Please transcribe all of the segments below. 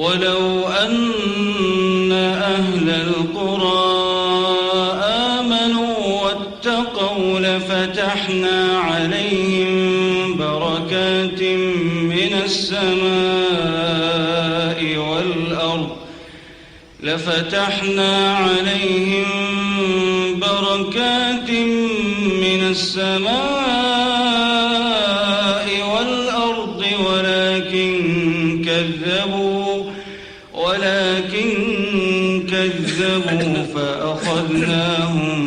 ولو أن أهل القرى آمنوا واتقوا لفتحنا عليهم بركات من السماء والأرض ولكن كذبوا فأخذناهم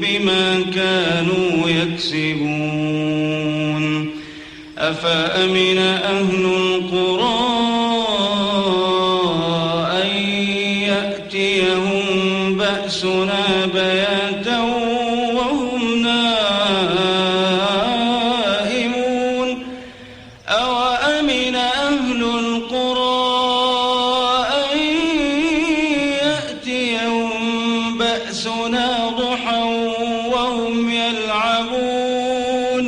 بما كانوا يكسبون. أفأمن أهل القرى أن يأتيهم بأسنا بياتا وهم نائمون أوأمن أهل القرى أن يأتيهم بأسنا ضحى وهم يلعبون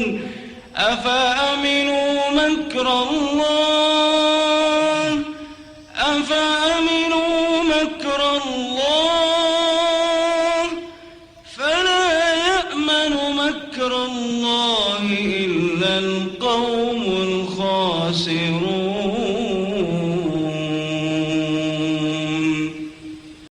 أفأمنوا مكر الله فلا يأمن مكر الله إلا القوم الخاسرون.